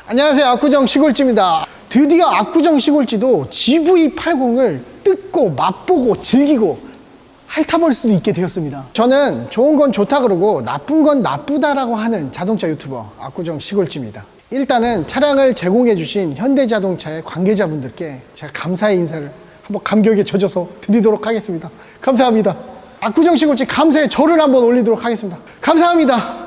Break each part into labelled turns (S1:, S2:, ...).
S1: 안녕하세요, 압구정 시골지입니다. 드디어 압구정 시골지도 GV80을 뜯고 맛보고 즐기고 핥아볼 수도 있게 되었습니다. 저는 좋은 건 좋다 그러고 나쁜 건 나쁘다라고 하는 자동차 유튜버 압구정 시골지입니다. 일단은 차량을 제공해 주신 현대자동차의 관계자분들께 제가 감사의 인사를 한번 감격에 젖어서 드리도록 하겠습니다. 감사합니다. 압구정 시골지 감사의 절을 한번 올리도록 하겠습니다. 감사합니다.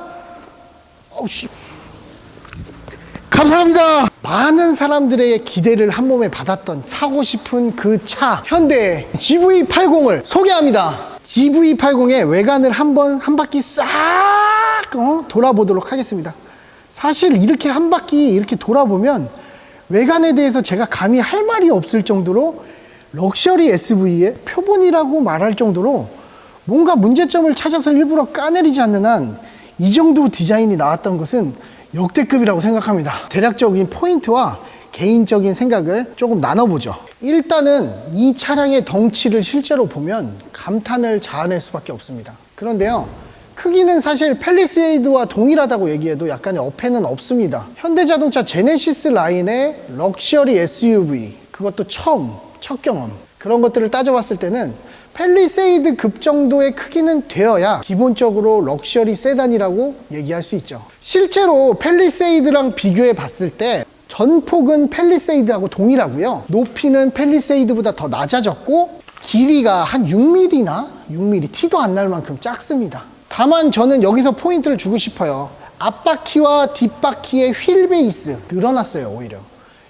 S1: 감사합니다. 많은 사람들의 기대를 한 몸에 받았던 사고 싶은 그 차 현대의 GV80을 소개합니다. GV80의 외관을 한 바퀴 싹 돌아보도록 하겠습니다. 사실 이렇게 한 바퀴 이렇게 돌아보면 외관에 대해서 제가 감히 할 말이 없을 정도로 럭셔리 SUV의 표본이라고 말할 정도로 뭔가 문제점을 찾아서 일부러 까내리지 않는 한 이 정도 디자인이 나왔던 것은 역대급이라고 생각합니다. 대략적인 포인트와 개인적인 생각을 조금 나눠보죠. 일단은 이 차량의 덩치를 실제로 보면 감탄을 자아낼 수밖에 없습니다. 그런데요, 크기는 사실 팰리세이드와 동일하다고 얘기해도 약간의 어폐는 없습니다. 현대자동차 제네시스 라인의 럭셔리 SUV, 그것도 첫 경험, 그런 것들을 따져봤을 때는 팰리세이드 급 정도의 크기는 되어야 기본적으로 럭셔리 세단이라고 얘기할 수 있죠. 실제로 팰리세이드랑 비교해 봤을 때 전폭은 팰리세이드하고 동일하고요, 높이는 팰리세이드보다 더 낮아졌고 길이가 한 6mm나 6mm 티도 안 날 만큼 작습니다. 다만 저는 여기서 포인트를 주고 싶어요. 앞바퀴와 뒷바퀴의 휠 베이스 늘어났어요. 오히려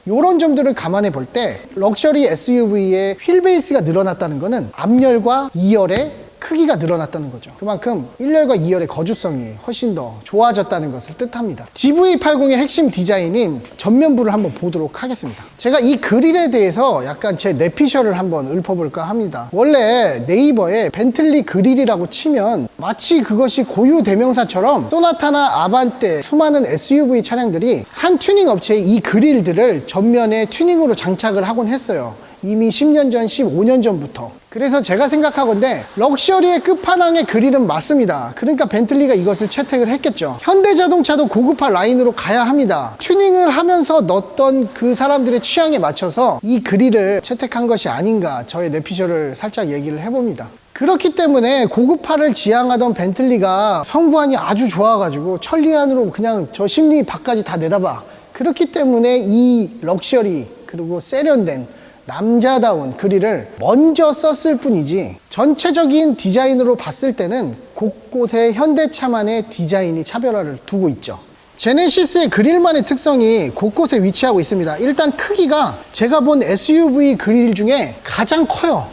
S1: 이런 점들을 감안해 볼 때 럭셔리 SUV의 휠 베이스가 늘어났다는 것은 앞열과 2열의 크기가 늘어났다는 거죠. 그만큼 1열과 2열의 거주성이 훨씬 더 좋아졌다는 것을 뜻합니다. GV80의 핵심 디자인인 전면부를 한번 보도록 하겠습니다. 제가 이 그릴에 대해서 약간 제 뇌피셜을 한번 읊어볼까 합니다. 원래 네이버에 벤틀리 그릴이라고 치면 마치 그것이 고유 대명사처럼 소나타나 아반떼 수많은 SUV 차량들이 한 튜닝 업체의 이 그릴들을 전면에 튜닝으로 장착을 하곤 했어요. 이미 10년 전, 15년 전부터. 그래서 제가 생각하건대 럭셔리의 끝판왕의 그릴은 맞습니다. 그러니까 벤틀리가 이것을 채택을 했겠죠. 현대자동차도 고급화 라인으로 가야 합니다. 튜닝을 하면서 넣었던 그 사람들의 취향에 맞춰서 이 그릴을 채택한 것이 아닌가, 저의 뇌피셜을 살짝 얘기를 해봅니다. 그렇기 때문에 고급화를 지향하던 벤틀리가 성부안이 아주 좋아가지고 천리안으로 그냥 저 심리 밖까지 다 내다봐. 그렇기 때문에 이 럭셔리 그리고 세련된 남자다운 그릴을 먼저 썼을 뿐이지 전체적인 디자인으로 봤을 때는 곳곳에 현대차만의 디자인이 차별화를 두고 있죠. 제네시스의 그릴만의 특성이 곳곳에 위치하고 있습니다. 일단 크기가 제가 본 SUV 그릴 중에 가장 커요.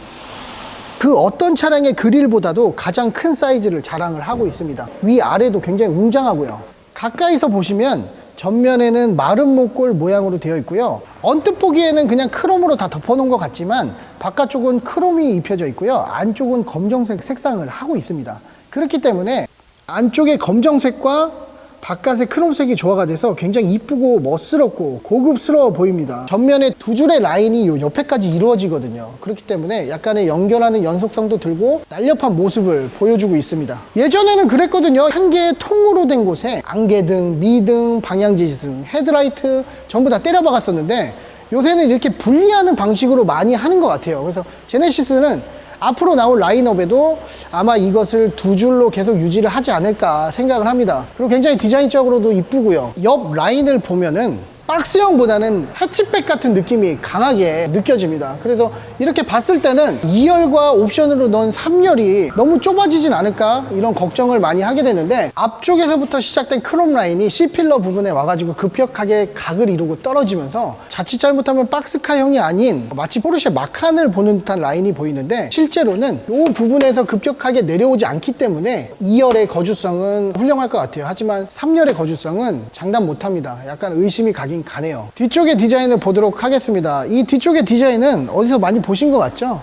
S1: 그 어떤 차량의 그릴보다도 가장 큰 사이즈를 자랑을 하고 있습니다. 위아래도 굉장히 웅장하고요. 가까이서 보시면 전면에는 마른 목골 모양으로 되어 있고요. 언뜻 보기에는 그냥 크롬으로 다 덮어놓은 것 같지만 바깥쪽은 크롬이 입혀져 있고요. 안쪽은 검정색 색상을 하고 있습니다. 그렇기 때문에 안쪽의 검정색과 바깥의 크롬색이 조화가 돼서 굉장히 이쁘고 멋스럽고 고급스러워 보입니다. 전면에 두 줄의 라인이 요 옆에까지 이루어지거든요. 그렇기 때문에 약간의 연결하는 연속성도 들고 날렵한 모습을 보여주고 있습니다. 예전에는 그랬거든요. 한 개의 통으로 된 곳에 안개등, 미등, 방향지시등, 헤드라이트 전부 다 때려 박았었는데 요새는 이렇게 분리하는 방식으로 많이 하는 것 같아요. 그래서 제네시스는 앞으로 나올 라인업에도 아마 이것을 두 줄로 계속 유지를 하지 않을까 생각을 합니다. 그리고 굉장히 디자인적으로도 이쁘고요. 옆 라인을 보면은 박스형보다는 해치백 같은 느낌이 강하게 느껴집니다. 그래서 이렇게 봤을 때는 2열과 옵션으로 넣은 3열이 너무 좁아지진 않을까 이런 걱정을 많이 하게 되는데 앞쪽에서부터 시작된 크롬 라인이 C필러 부분에 와가지고 급격하게 각을 이루고 떨어지면서 자칫 잘못하면 박스카형이 아닌 마치 포르쉐 마칸을 보는 듯한 라인이 보이는데 실제로는 이 부분에서 급격하게 내려오지 않기 때문에 2열의 거주성은 훌륭할 것 같아요. 하지만 3열의 거주성은 장담 못합니다. 약간 의심이 가긴 가네요. 뒤쪽의 디자인을 보도록 하겠습니다. 이 뒤쪽의 디자인은 어디서 많이 보신 것 같죠?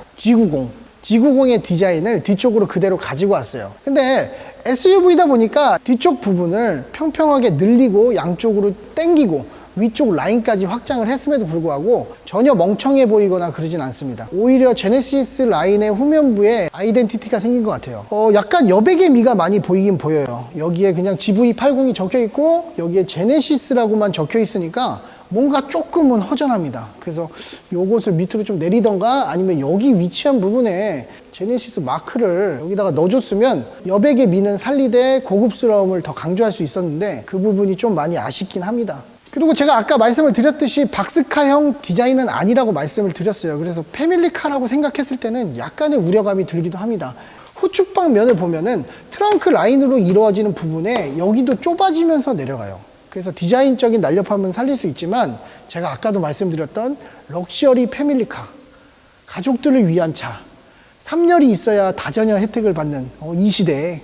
S1: G90의 디자인을 뒤쪽으로 그대로 가지고 왔어요. 근데 SUV다 보니까 뒤쪽 부분을 평평하게 늘리고 양쪽으로 당기고 위쪽 라인까지 확장을 했음에도 불구하고 전혀 멍청해 보이거나 그러진 않습니다. 오히려 제네시스 라인의 후면부에 아이덴티티가 생긴 것 같아요. 약간 여백의 미가 많이 보이긴 보여요. 여기에 그냥 GV80이 적혀 있고 여기에 제네시스라고만 적혀 있으니까 뭔가 조금은 허전합니다. 그래서 요것을 밑으로 좀 내리던가 아니면 여기 위치한 부분에 제네시스 마크를 여기다가 넣어줬으면 여백의 미는 살리되 고급스러움을 더 강조할 수 있었는데 그 부분이 좀 많이 아쉽긴 합니다. 그리고 제가 아까 말씀을 드렸듯이 박스카형 디자인은 아니라고 말씀을 드렸어요. 그래서 패밀리카라고 생각했을 때는 약간의 우려감이 들기도 합니다. 후축방 면을 보면은 트렁크 라인으로 이루어지는 부분에 여기도 좁아지면서 내려가요. 그래서 디자인적인 날렵함은 살릴 수 있지만 제가 아까도 말씀드렸던 럭셔리 패밀리카, 가족들을 위한 차, 3열이 있어야 다전혀 혜택을 받는 이 시대에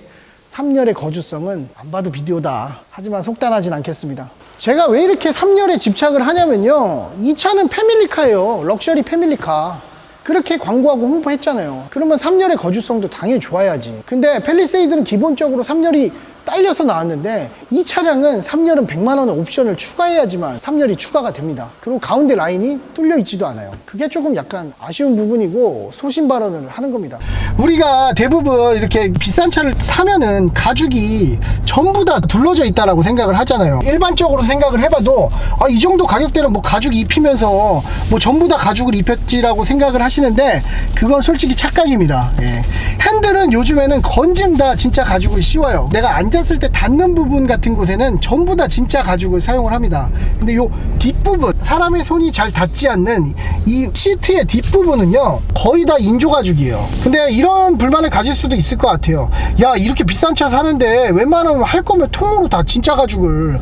S1: 3열의 거주성은 안 봐도 비디오다. 하지만 속단하진 않겠습니다. 제가 왜 이렇게 3열에 집착을 하냐면요, 이 차는 패밀리카예요. 럭셔리 패밀리카. 그렇게 광고하고 홍보했잖아요. 그러면 3열의 거주성도 당연히 좋아야지. 근데 팰리세이드는 기본적으로 3열이 딸려서 나왔는데 이 차량은 3열은 100만 원의 옵션을 추가해야지만 3열이 추가가 됩니다. 그리고 가운데 라인이 뚫려 있지도 않아요. 그게 조금 약간 아쉬운 부분이고 소신 발언을 하는 겁니다. 우리가 대부분 이렇게 비싼 차를 사면은 가죽이 전부 다 둘러져 있다라고 생각을 하잖아요. 일반적으로 생각을 해봐도 이 정도 가격대는 뭐 가죽 입히면서 뭐 전부 다 가죽을 입혔지라고 생각을 하시는데 그건 솔직히 착각입니다. 예. 핸들은 요즘에는 건진 다 진짜 가죽을 씌워요. 내가 앉았을 때 닿는 부분 같은 곳에는 전부 다 진짜 가죽을 사용을 합니다. 근데 요 뒷부분, 사람의 손이 잘 닿지 않는 이 시트의 뒷부분은요 거의 다 인조 가죽이에요. 근데 이런 불만을 가질 수도 있을 것 같아요. 야, 이렇게 비싼 차 사는데 웬만하면 할 거면 통으로 다 진짜 가죽을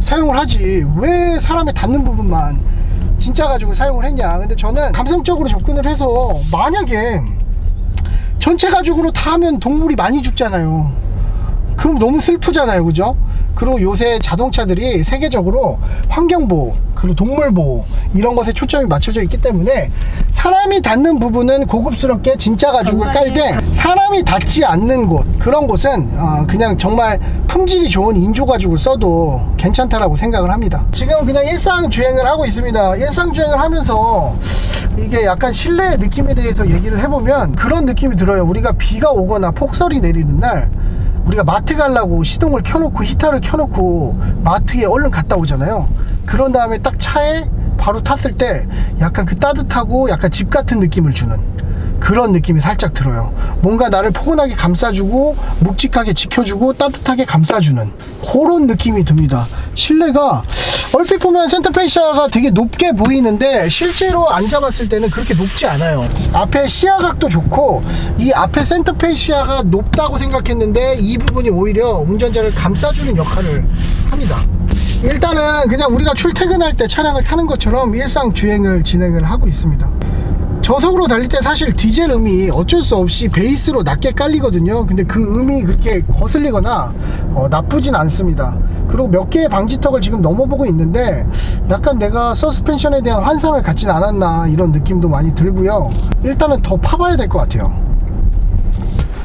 S1: 사용을 하지 왜 사람의 닿는 부분만 진짜 가죽을 사용을 했냐. 근데 저는 감성적으로 접근을 해서 만약에 전체 가죽으로 다 하면 동물이 많이 죽잖아요. 그럼 너무 슬프잖아요, 그죠? 그리고 요새 자동차들이 세계적으로 환경보호 그리고 동물보호 이런 것에 초점이 맞춰져 있기 때문에 사람이 닿는 부분은 고급스럽게 진짜 가죽을 깔되 사람이 닿지 않는 곳, 그런 곳은 그냥 정말 품질이 좋은 인조 가죽을 써도 괜찮다라고 생각을 합니다. 지금 그냥 일상 주행을 하고 있습니다. 일상 주행을 하면서 이게 약간 실내 느낌에 대해서 얘기를 해보면 그런 느낌이 들어요. 우리가 비가 오거나 폭설이 내리는 날 우리가 마트 가려고 시동을 켜놓고 히터를 켜놓고 마트에 얼른 갔다 오잖아요. 그런 다음에 딱 차에 바로 탔을 때 약간 그 따뜻하고 약간 집 같은 느낌을 주는 그런 느낌이 살짝 들어요. 뭔가 나를 포근하게 감싸주고 묵직하게 지켜주고 따뜻하게 감싸주는 그런 느낌이 듭니다. 실내가 얼핏 보면 센터페시아가 되게 높게 보이는데 실제로 앉아봤을 때는 그렇게 높지 않아요. 앞에 시야각도 좋고 이 앞에 센터페시아가 높다고 생각했는데 이 부분이 오히려 운전자를 감싸주는 역할을 합니다. 일단은 그냥 우리가 출퇴근할 때 차량을 타는 것처럼 일상 주행을 진행을 하고 있습니다. 저속으로 달릴 때 사실 디젤 음이 어쩔 수 없이 베이스로 낮게 깔리거든요. 근데 그 음이 그렇게 거슬리거나 나쁘진 않습니다. 그리고 몇 개의 방지턱을 지금 넘어보고 있는데 약간 내가 서스펜션에 대한 환상을 갖진 않았나 이런 느낌도 많이 들고요. 일단은 더 파봐야 될 것 같아요.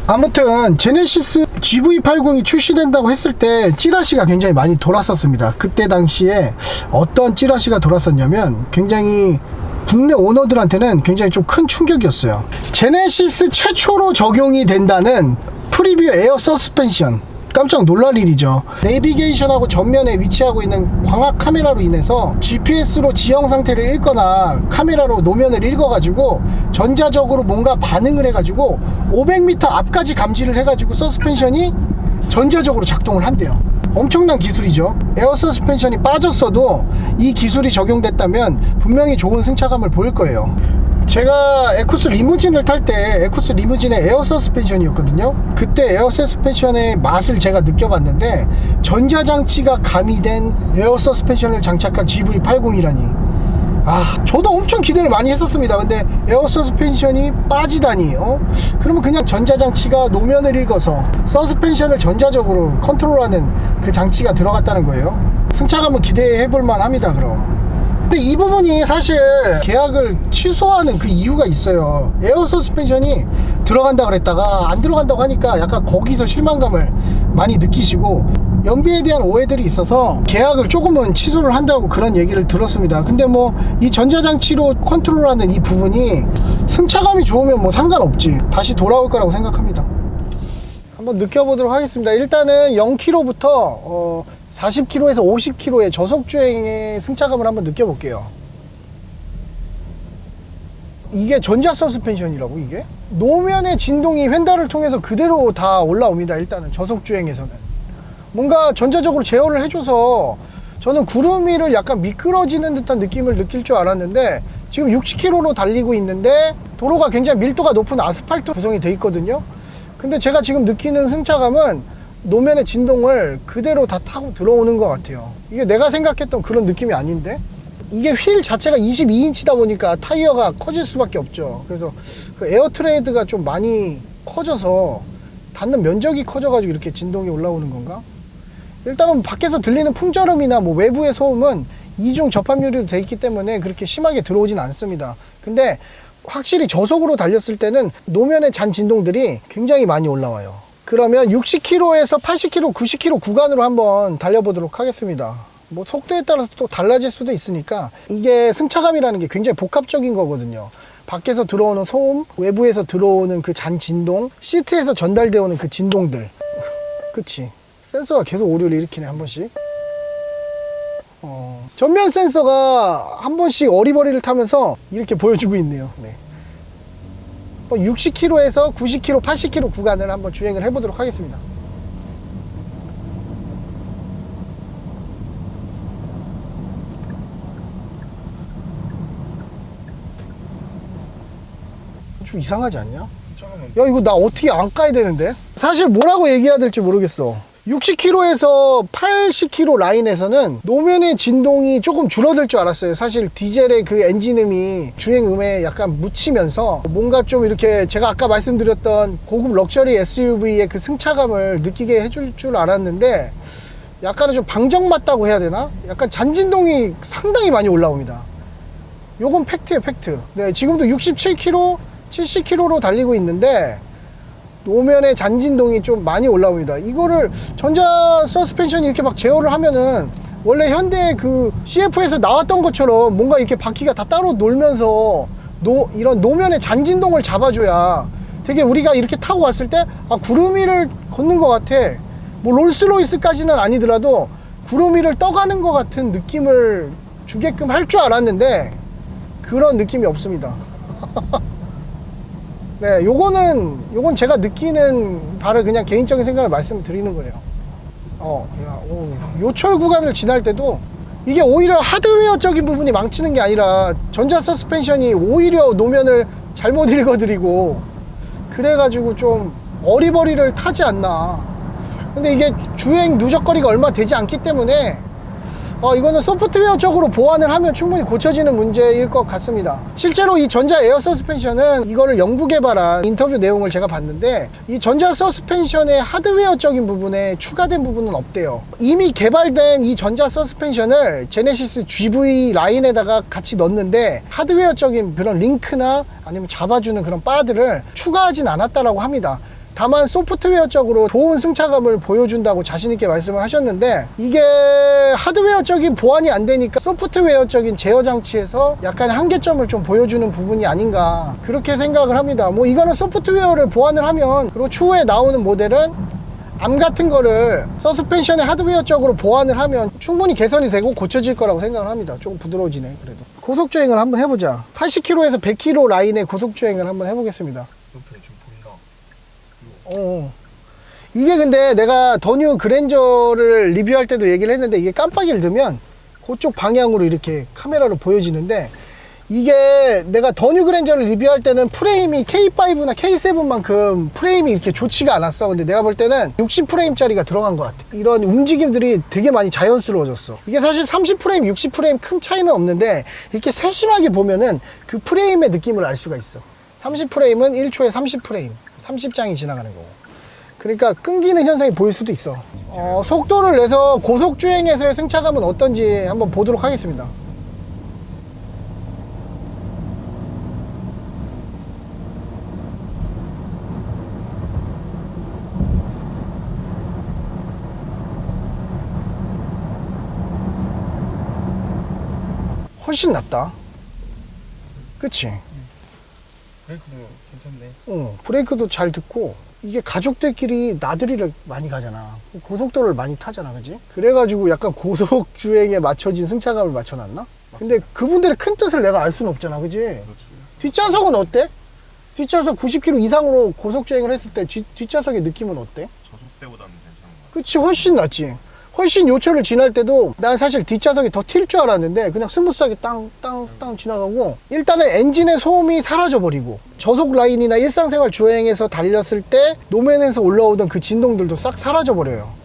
S1: 아무튼 제네시스 GV80이 출시된다고 했을 때 찌라시가 굉장히 많이 돌았었습니다. 그때 당시에 어떤 찌라시가 돌았었냐면 굉장히 국내 오너들한테는 굉장히 좀 큰 충격이었어요. 제네시스 최초로 적용이 된다는 프리뷰 에어 서스펜션, 깜짝 놀랄 일이죠. 내비게이션하고 전면에 위치하고 있는 광학 카메라로 인해서 GPS로 지형 상태를 읽거나 카메라로 노면을 읽어가지고 전자적으로 뭔가 반응을 해가지고 500m 앞까지 감지를 해가지고 서스펜션이 전자적으로 작동을 한대요. 엄청난 기술이죠. 에어 서스펜션이 빠졌어도 이 기술이 적용됐다면 분명히 좋은 승차감을 보일 거예요. 제가 에쿠스 리무진을 탈 때 에쿠스 리무진의 에어 서스펜션이었거든요. 그때 에어 서스펜션의 맛을 제가 느껴봤는데 전자장치가 가미된 에어 서스펜션을 장착한 GV80이라니 저도 엄청 기대를 많이 했었습니다. 근데 에어 서스펜션이 빠지다니 그러면 그냥 전자장치가 노면을 읽어서 서스펜션을 전자적으로 컨트롤하는 그 장치가 들어갔다는 거예요. 승차감은 기대해볼만 합니다. 그럼 근데 이 부분이 사실 계약을 취소하는 그 이유가 있어요. 에어 서스펜션이 들어간다 그랬다가 안 들어간다고 하니까 약간 거기서 실망감을 많이 느끼시고, 연비에 대한 오해들이 있어서 계약을 조금은 취소를 한다고 그런 얘기를 들었습니다. 근데 뭐 이 전자장치로 컨트롤하는 이 부분이 승차감이 좋으면 뭐 상관없지, 다시 돌아올 거라고 생각합니다. 한번 느껴보도록 하겠습니다. 일단은 0km부터 40km에서 50km의 저속주행의 승차감을 한번 느껴볼게요. 이게 전자 서스펜션이라고. 이게 노면의 진동이 휀다를 통해서 그대로 다 올라옵니다. 일단은 저속주행에서는 뭔가 전자적으로 제어를 해줘서 저는 구름 위를 약간 미끄러지는 듯한 느낌을 느낄 줄 알았는데, 지금 60km로 달리고 있는데 도로가 굉장히 밀도가 높은 아스팔트 구성이 되어 있거든요. 근데 제가 지금 느끼는 승차감은 노면의 진동을 그대로 다 타고 들어오는 것 같아요. 이게 내가 생각했던 그런 느낌이 아닌데, 이게 휠 자체가 22인치다 보니까 타이어가 커질 수밖에 없죠. 그래서 그 에어 트레이드가 좀 많이 커져서 닿는 면적이 커져가지고 이렇게 진동이 올라오는 건가? 일단은 밖에서 들리는 풍절음이나 뭐 외부의 소음은 이중 접합유리로 되어 있기 때문에 그렇게 심하게 들어오진 않습니다. 근데 확실히 저속으로 달렸을 때는 노면의 잔 진동들이 굉장히 많이 올라와요. 그러면 60km에서 80km, 90km 구간으로 한번 달려보도록 하겠습니다. 뭐 속도에 따라서 또 달라질 수도 있으니까, 이게 승차감이라는 게 굉장히 복합적인 거거든요. 밖에서 들어오는 소음, 외부에서 들어오는 그 잔 진동, 시트에서 전달되어 오는 그 진동들. 그치, 센서가 계속 오류를 일으키네, 한 번씩. 전면 센서가 한 번씩 어리버리를 타면서 이렇게 보여주고 있네요. 네. 60km에서 90km, 80km 구간을 한번 주행을 해보도록 하겠습니다. 좀 이상하지 않냐? 야, 이거 나 어떻게 안 까야 되는데? 사실 뭐라고 얘기해야 될지 모르겠어. 60km에서 80km 라인에서는 노면의 진동이 조금 줄어들 줄 알았어요. 사실 디젤의 그 엔진음이 주행음에 약간 묻히면서 뭔가 좀 이렇게 제가 아까 말씀드렸던 고급 럭셔리 SUV의 그 승차감을 느끼게 해줄 줄 알았는데, 약간은 좀 방정맞다고 해야 되나? 약간 잔진동이 상당히 많이 올라옵니다. 요건 팩트예요, 팩트. 네, 지금도 67km, 70km로 달리고 있는데 노면의 잔진동이 좀 많이 올라옵니다. 이거를 전자 서스펜션이 이렇게 막 제어를 하면은 원래 현대 그 CF에서 나왔던 것처럼 뭔가 이렇게 바퀴가 다 따로 놀면서 이런 노면의 잔진동을 잡아줘야 되게 우리가 이렇게 타고 왔을 때 구름 위를 걷는 것 같아, 뭐 롤스로이스까지는 아니더라도 구름 위를 떠가는 것 같은 느낌을 주게끔 할 줄 알았는데 그런 느낌이 없습니다. 네, 요건 제가 느끼는 바로 그냥 개인적인 생각을 말씀드리는 거예요. 요철 구간을 지날 때도 이게 오히려 하드웨어적인 부분이 망치는 게 아니라 전자 서스펜션이 오히려 노면을 잘못 읽어드리고 그래가지고 좀 어리버리를 타지 않나. 근데 이게 주행 누적거리가 얼마 되지 않기 때문에 이거는 소프트웨어적으로 보완을 하면 충분히 고쳐지는 문제일 것 같습니다. 실제로 이 전자 에어 서스펜션은 이거를 연구 개발한 인터뷰 내용을 제가 봤는데, 이 전자 서스펜션의 하드웨어적인 부분에 추가된 부분은 없대요. 이미 개발된 이 전자 서스펜션을 제네시스 GV 라인에다가 같이 넣었는데 하드웨어적인 그런 링크나 아니면 잡아주는 그런 바들을 추가하진 않았다라고 합니다. 다만 소프트웨어적으로 좋은 승차감을 보여준다고 자신있게 말씀을 하셨는데, 이게 하드웨어적인 보완이 안 되니까 소프트웨어적인 제어 장치에서 약간의 한계점을 좀 보여주는 부분이 아닌가, 그렇게 생각을 합니다. 뭐 이거는 소프트웨어를 보완을 하면, 그리고 추후에 나오는 모델은 암 같은 거를 서스펜션의 하드웨어적으로 보완을 하면 충분히 개선이 되고 고쳐질 거라고 생각을 합니다. 조금 부드러워지네. 그래도 고속주행을 한번 해보자. 80km에서 100km 라인의 고속주행을 한번 해보겠습니다. 이게 근데 내가 더 뉴 그랜저를 리뷰할 때도 얘기를 했는데, 이게 깜빡이를 들면 그쪽 방향으로 이렇게 카메라로 보여지는데, 이게 내가 더 뉴 그랜저를 리뷰할 때는 프레임이 K5나 K7만큼 프레임이 이렇게 좋지가 않았어. 근데 내가 볼 때는 60프레임짜리가 들어간 것 같아. 이런 움직임들이 되게 많이 자연스러워졌어. 이게 사실 30프레임, 60프레임 큰 차이는 없는데, 이렇게 세심하게 보면은 그 프레임의 느낌을 알 수가 있어. 30프레임은 1초에 30프레임, 30장이 지나가는 거고. 그러니까 끊기는 현상이 보일 수도 있어. 속도를 내서 고속주행에서의 승차감은 어떤지 한번 보도록 하겠습니다. 훨씬 낫다. 그치?
S2: 브레이크도 괜찮네.
S1: 브레이크도 잘 듣고, 이게 가족들끼리 나들이를 많이 가잖아. 고속도로를 많이 타잖아, 그지? 그래가지고 약간 고속 주행에 맞춰진 승차감을 맞춰놨나? 근데 그분들의 큰 뜻을 내가 알 수는 없잖아, 그지?
S2: 그렇지.
S1: 뒷좌석은 어때? 뒷좌석 90km 이상으로 고속 주행을 했을 때 뒷좌석의 느낌은 어때?
S2: 저속 때보다는 괜찮은 것 같아.
S1: 그치, 훨씬 낫지. 훨씬 요철을 지날 때도 난 사실 뒷좌석이 더 튈 줄 알았는데 그냥 스무스하게 땅 지나가고, 일단은 엔진의 소음이 사라져버리고 저속 라인이나 일상생활 주행에서 달렸을 때 노면에서 올라오던 그 진동들도 싹 사라져버려요.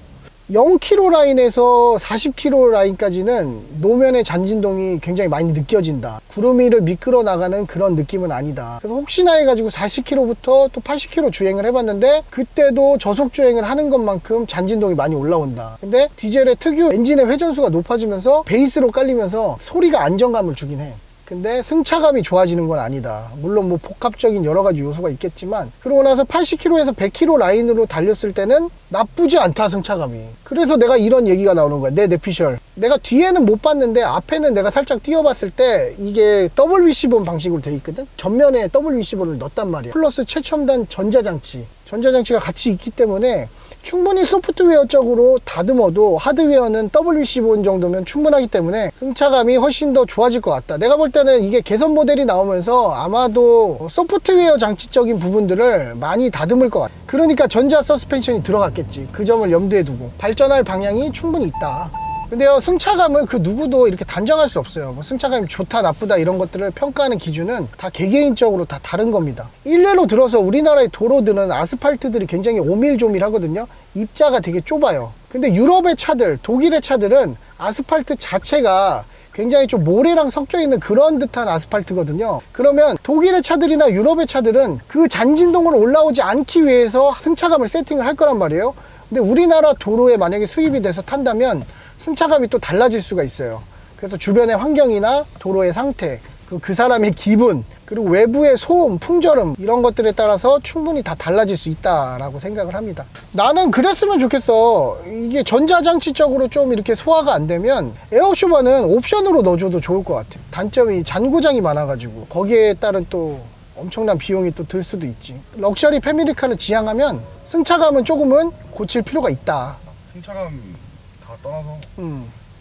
S1: 0km 라인에서 40km 라인까지는 노면의 잔진동이 굉장히 많이 느껴진다. 구름 위를 미끄러 나가는 그런 느낌은 아니다. 그래서 혹시나 해가지고 40km부터 또 80km 주행을 해봤는데 그때도 저속 주행을 하는 것만큼 잔진동이 많이 올라온다. 근데 디젤의 특유 엔진의 회전수가 높아지면서 베이스로 깔리면서 소리가 안정감을 주긴 해. 근데 승차감이 좋아지는 건 아니다. 물론 뭐 복합적인 여러 가지 요소가 있겠지만, 그러고 나서 80km에서 100km 라인으로 달렸을 때는 나쁘지 않다, 승차감이. 그래서 내가 이런 얘기가 나오는 거야. 내 내피셜. 내가 뒤에는 못 봤는데 앞에는 내가 살짝 띄워봤을 때 이게 더블 위시본 방식으로 돼 있거든. 전면에 더블 위시본을 넣었단 말이야. 플러스 최첨단 전자장치가 같이 있기 때문에 충분히 소프트웨어적으로 다듬어도 하드웨어는 WC4 정도면 충분하기 때문에 승차감이 훨씬 더 좋아질 것 같다. 내가 볼 때는 이게 개선 모델이 나오면서 아마도 소프트웨어 장치적인 부분들을 많이 다듬을 것 같아. 그러니까 전자 서스펜션이 들어갔겠지. 그 점을 염두에 두고 발전할 방향이 충분히 있다. 근데요, 승차감을 그 누구도 이렇게 단정할 수 없어요. 뭐 승차감이 좋다 나쁘다 이런 것들을 평가하는 기준은 다 개개인적으로 다 다른 겁니다. 일례로 들어서 우리나라의 도로들은 아스팔트들이 굉장히 오밀조밀하거든요. 입자가 되게 좁아요. 근데 유럽의 차들, 독일의 차들은 아스팔트 자체가 굉장히 좀 모래랑 섞여 있는 그런 듯한 아스팔트거든요. 그러면 독일의 차들이나 유럽의 차들은 그 잔진동으로 올라오지 않기 위해서 승차감을 세팅을 할 거란 말이에요. 근데 우리나라 도로에 만약에 수입이 돼서 탄다면 승차감이 또 달라질 수가 있어요. 그래서 주변의 환경이나 도로의 상태, 그 사람의 기분, 그리고 외부의 소음, 풍절음 이런 것들에 따라서 충분히 다 달라질 수 있다라고 생각을 합니다. 나는 그랬으면 좋겠어. 이게 전자장치적으로 좀 이렇게 소화가 안 되면 에어쇼바는 옵션으로 넣어줘도 좋을 것 같아. 단점이 잔고장이 많아가지고 거기에 따른 또 엄청난 비용이 또 들 수도 있지. 럭셔리 패밀리카를 지향하면 승차감은 조금은 고칠 필요가 있다.
S2: 승차감 다 떠나서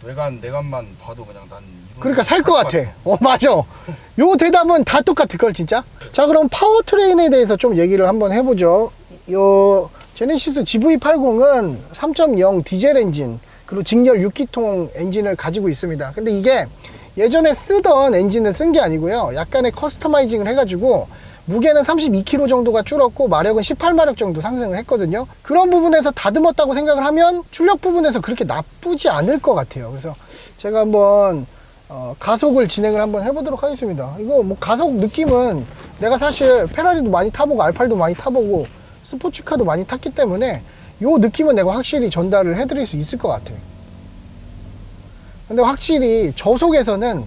S2: 외관 내관만 봐도 그냥 난
S1: 그러니까 살 것 같아. 맞아. 요 대답은 다 똑같을 걸 진짜. 자, 그럼 파워트레인에 대해서 좀 얘기를 한번 해보죠. 요 제네시스 GV80은 3.0 디젤 엔진, 그리고 직렬 6기통 엔진을 가지고 있습니다. 근데 이게 예전에 쓰던 엔진을 쓴 게 아니고요, 약간의 커스터마이징을 해가지고 무게는 32kg 정도가 줄었고 마력은 18마력 정도 상승을 했거든요. 그런 부분에서 다듬었다고 생각을 하면 출력 부분에서 그렇게 나쁘지 않을 것 같아요. 그래서 제가 한번 가속을 진행을 한번 해보도록 하겠습니다. 이거 뭐 가속 느낌은 내가 사실 페라리도 많이 타보고 알팔도 많이 타보고 스포츠카도 많이 탔기 때문에 요 느낌은 내가 확실히 전달을 해드릴 수 있을 것 같아요. 근데 확실히 저속에서는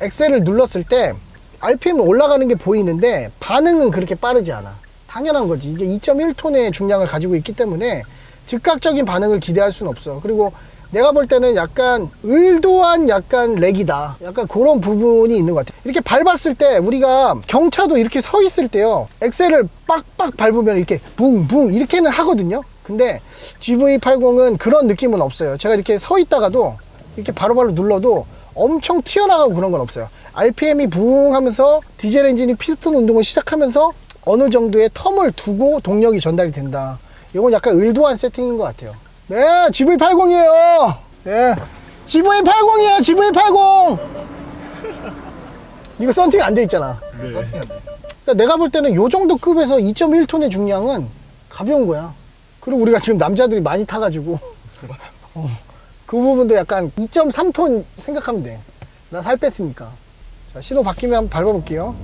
S1: 엑셀을 눌렀을 때 RPM은 올라가는 게 보이는데 반응은 그렇게 빠르지 않아. 당연한 거지. 이게 2.1톤의 중량을 가지고 있기 때문에 즉각적인 반응을 기대할 수는 없어. 그리고 내가 볼 때는 약간 의도한 약간 렉이다. 약간 그런 부분이 있는 것 같아. 이렇게 밟았을 때 우리가 경차도 이렇게 서 있을 때요, 엑셀을 빡빡 밟으면 이렇게 붕붕 이렇게는 하거든요. 근데 GV80은 그런 느낌은 없어요. 제가 이렇게 서 있다가도 이렇게 바로바로 눌러도 엄청 튀어나가고 그런 건 없어요. RPM이 붕 하면서 디젤 엔진이 피스톤 운동을 시작하면서 어느 정도의 텀을 두고 동력이 전달이 된다. 이건 약간 의도한 세팅인 것 같아요. 네, GV80이에요. 네, GV80이에요. GV80. 이거 썬팅 안 돼 있잖아.
S2: 네.
S1: 그러니까 내가 볼 때는 요 정도 급에서 2.1톤의 중량은 가벼운 거야. 그리고 우리가 지금 남자들이 많이 타가지고 그 부분도 약간 2.3톤 생각하면 돼. 나 살 뺐으니까. 자, 시도 바뀌면 한번 밟아볼게요.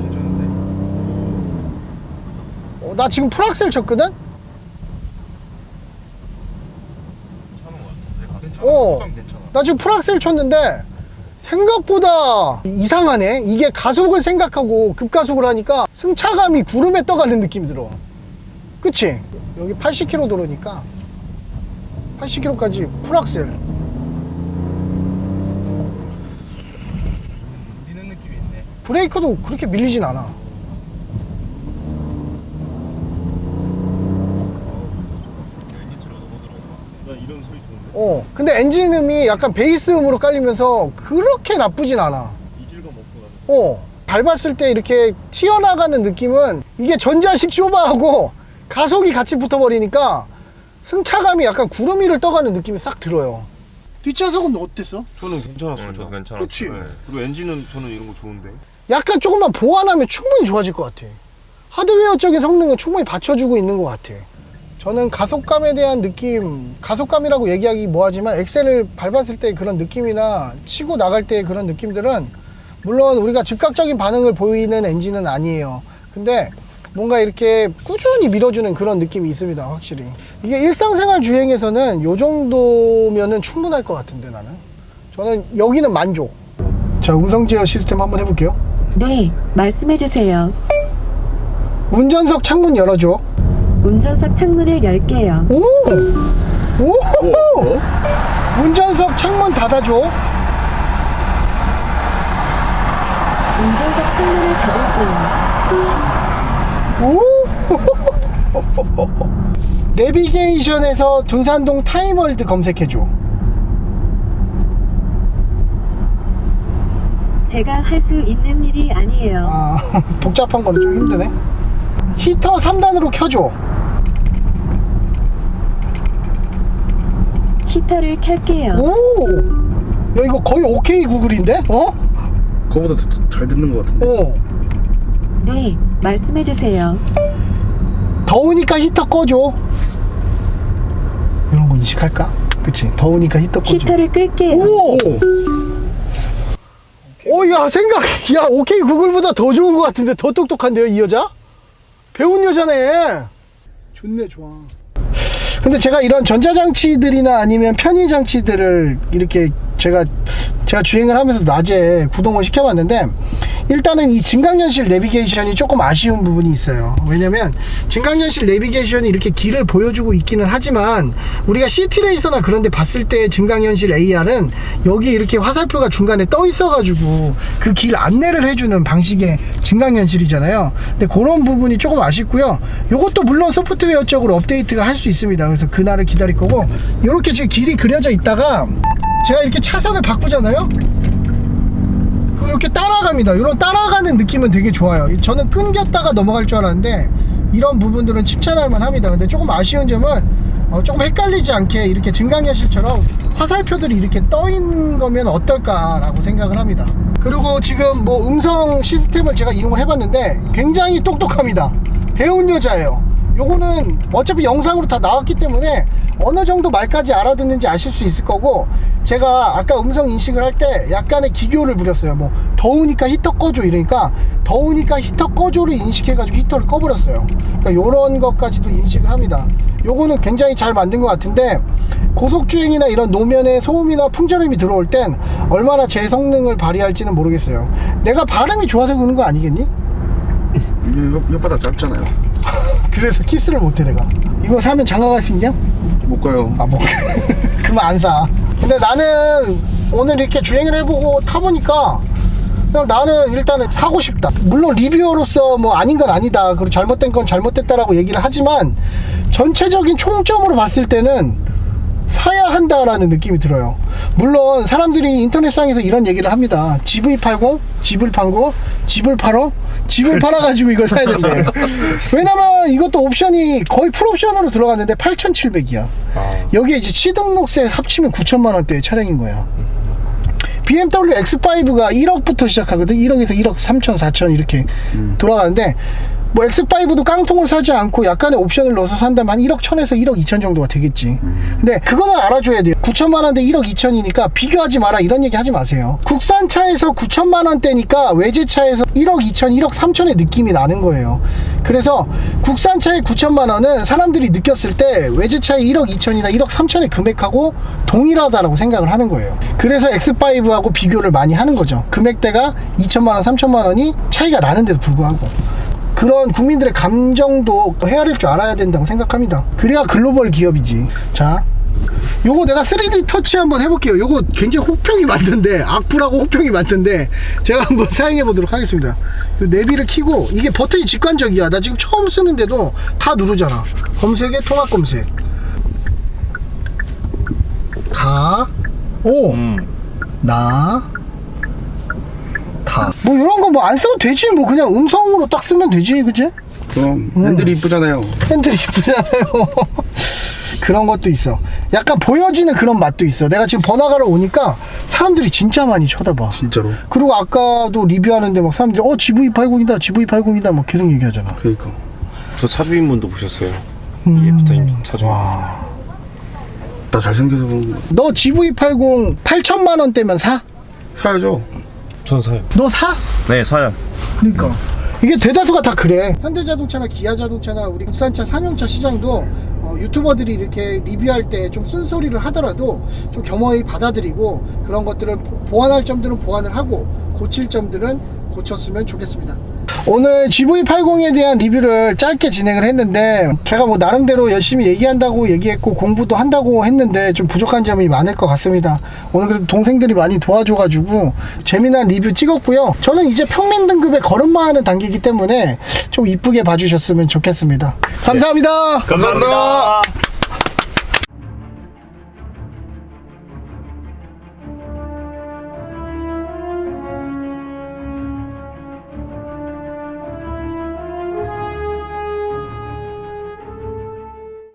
S2: 괜찮은데?
S1: 나 지금 풀악셀 쳤거든?
S2: 괜찮아. 괜찮아.
S1: 나 지금 풀악셀 쳤는데 생각보다 이상하네. 이게 가속을 생각하고 급가속을 하니까 승차감이 구름에 떠가는 느낌이 들어. 그치? 여기 80km 도로니까 80km까지 풀악셀.
S2: 밀리는 느낌이 있네.
S1: 브레이크도 그렇게 밀리진 않아.
S3: 엔진으로 너무 들어온다. 나 이런 소리 좋은데.
S1: 근데 엔진음이 약간 베이스음으로 깔리면서 그렇게 나쁘진 않아.
S3: 이질감 없어 나도.
S1: 밟았을 때 이렇게 튀어나가는 느낌은 이게 전자식 쇼바하고 가속이 같이 붙어버리니까 승차감이 약간 구름 위를 떠가는 느낌이 싹 들어요. 뒷좌석은 어땠어?
S3: 저는 괜찮았어요. 저도 괜찮았어요.
S1: 그치?
S3: 그리고 엔진은 저는 이런 거 좋은데.
S1: 약간 조금만 보완하면 충분히 좋아질 것 같아. 하드웨어적인 성능은 충분히 받쳐주고 있는 것 같아. 저는 가속감에 대한 느낌, 가속감이라고 얘기하기 뭐하지만 엑셀을 밟았을 때 그런 느낌이나 치고 나갈 때 그런 느낌들은 물론 우리가 즉각적인 반응을 보이는 엔진은 아니에요. 근데 뭔가 이렇게 꾸준히 밀어주는 그런 느낌이 있습니다. 확실히 이게 일상생활 주행에서는 요 정도면은 충분할 것 같은데 나는 저는 여기는 만족. 자, 음성 제어 시스템 한번 해볼게요.
S4: 네, 말씀해주세요.
S1: 운전석 창문 열어줘.
S4: 운전석 창문을 열게요.
S1: 오! 운전석 창문 닫아줘.
S4: 운전석 창문을 닫을게요.
S1: 오! 내비게이션에서 둔산동 타임월드 검색해줘.
S4: 제가 할 수 있는 일이 아니에요.
S1: 아, 복잡한 거는 좀 힘드네. 히터 3단으로 켜줘.
S4: 히터를 켤게요.
S1: 오! 야, 이거 거의 OK 구글인데?
S2: 그거보다 잘 듣는 것 같은데.
S4: 네, 말씀해주세요.
S1: 더우니까 히터 꺼줘. 이런 거 인식할까? 그치, 더우니까 히터 꺼줘.
S4: 히터를 끌게요.
S1: 야, 야, OK 구글보다 더 좋은 것 같은데, 더 똑똑한데요, 이 여자? 배운 여자네. 좋네, 좋아. 근데 제가 이런 전자장치들이나 아니면 편의장치들을 이렇게 제가 주행을 하면서 낮에 구동을 시켜봤는데, 일단은 이 증강현실 내비게이션이 조금 아쉬운 부분이 있어요. 왜냐면 증강현실 내비게이션이 이렇게 길을 보여주고 있기는 하지만 우리가 시티레이서나 그런 데 봤을 때 증강현실 AR은 여기 이렇게 화살표가 중간에 떠 있어 가지고 그 길 안내를 해주는 방식의 증강현실이잖아요. 근데 그런 부분이 조금 아쉽고요. 요것도 물론 소프트웨어적으로 업데이트가 할 수 있습니다. 그래서 그날을 기다릴 거고, 이렇게 지금 길이 그려져 있다가 제가 이렇게 차선을 바꾸잖아요. 그럼 이렇게 따라갑니다. 이런 따라가는 느낌은 되게 좋아요. 저는 끊겼다가 넘어갈 줄 알았는데 이런 부분들은 칭찬할 만합니다. 근데 조금 아쉬운 점은 조금 헷갈리지 않게 이렇게 증강현실처럼 화살표들이 이렇게 떠 있는 거면 어떨까라고 생각을 합니다. 그리고 지금 뭐 음성 시스템을 제가 이용을 해봤는데 굉장히 똑똑합니다. 배운 여자예요. 요거는 어차피 영상으로 다 나왔기 때문에 어느 정도 말까지 알아듣는지 아실 수 있을 거고, 제가 아까 음성 인식을 할 때 약간의 기교를 부렸어요. 뭐 더우니까 히터 꺼줘 이러니까 더우니까 히터 꺼줘를 인식해가지고 히터를 꺼버렸어요. 그러니까 요런 것까지도 인식을 합니다. 요거는 굉장히 잘 만든 것 같은데, 고속주행이나 이런 노면에 소음이나 풍절음이 들어올 땐 얼마나 제 성능을 발휘할지는 모르겠어요. 내가 발음이 좋아서 그런 거 아니겠니?
S2: 혓바닥 짧잖아요.
S1: 그래서 키스를 못해 내가. 이거 사면 장가갈 수 있냐?
S2: 못 가요.
S1: 뭐 그만 안 사. 근데 나는 오늘 이렇게 주행을 해보고 타보니까 그냥 나는 일단은 사고 싶다. 물론 리뷰어로서 뭐 아닌 건 아니다, 그리고 잘못된 건 잘못됐다라고 얘기를 하지만 전체적인 총점으로 봤을 때는 사야 한다라는 느낌이 들어요. 물론 사람들이 인터넷상에서 이런 얘기를 합니다. 집을 팔고 집을 팔고 집을 팔어 집을 팔아가지고 이걸 사야 된대. 왜냐면 이것도 옵션이 거의 풀옵션으로 들어갔는데 8,700이야. 여기에 이제 취등록세 합치면 9천만원대의 차량인 거야. BMW X5가 1억부터 시작하거든. 1억에서 1억 3천 4천 이렇게 돌아가는데, 뭐 X5도 깡통을 사지 않고 약간의 옵션을 넣어서 산다면 한 1억 1천에서 1억 2천 정도가 되겠지. 근데 그거는 알아줘야 돼요. 9천만 원대 1억 2천이니까 비교하지 마라 이런 얘기 하지 마세요. 국산차에서 9천만 원대니까 외제차에서 1억 2천 1억 3천의 느낌이 나는 거예요. 그래서 국산차의 9천만 원은 사람들이 느꼈을 때 외제차의 1억 2천이나 1억 3천의 금액하고 동일하다라고 생각을 하는 거예요. 그래서 X5하고 비교를 많이 하는 거죠. 금액대가 2천만 원 3천만 원이 차이가 나는데도 불구하고. 그런 국민들의 감정도 헤아릴 줄 알아야 된다고 생각합니다. 그래야 글로벌 기업이지. 자, 요거 내가 3D 터치 한번 해볼게요. 요거 굉장히 호평이 많던데, 악플하고 호평이 많던데 제가 한번 사용해 보도록 하겠습니다. 요 내비를 켜고, 이게 버튼이 직관적이야. 나 지금 처음 쓰는데도 다 누르잖아. 검색에 통합 검색, 가, 오, 나, 다. 뭐 이런 거 뭐 안 써도 되지. 뭐 그냥 음성으로 딱 쓰면 되지, 그치?
S2: 그럼 핸들이 이쁘잖아요.
S1: 핸들이 이쁘잖아요. 그런 것도 있어. 약간 보여지는 그런 맛도 있어. 내가 지금 번화가를 오니까 사람들이 진짜 많이 쳐다봐.
S2: 진짜로.
S1: 그리고 아까도 리뷰하는데 막 사람들이 GV80이다 GV80이다 막 계속 얘기하잖아.
S2: 그러니까.
S3: 저 차주인분도 보셨어요. 이 애프터님 차주인.
S2: 나 잘생겨서 그런 거.
S1: 너 GV80 8천만 원대면 사?
S2: 사야죠.
S3: 전 사요.
S1: 너 사?
S3: 네, 사요.
S1: 그러니까 이게 대다수가 다 그래. 현대자동차나 기아자동차나 우리 국산차 상용차 시장도 유튜버들이 이렇게 리뷰할 때 좀 쓴소리를 하더라도 좀 겸허히 받아들이고, 그런 것들을 보완할 점들은 보완을 하고 고칠 점들은 고쳤으면 좋겠습니다. 오늘 GV80에 대한 리뷰를 짧게 진행을 했는데, 제가 뭐 나름대로 열심히 얘기한다고 얘기했고 공부도 한다고 했는데 좀 부족한 점이 많을 것 같습니다. 오늘 그래도 동생들이 많이 도와줘가지고 재미난 리뷰 찍었고요. 저는 이제 평민 등급에 걸음마하는 단계이기 때문에 좀 이쁘게 봐주셨으면 좋겠습니다. 감사합니다.
S3: 감사합니다.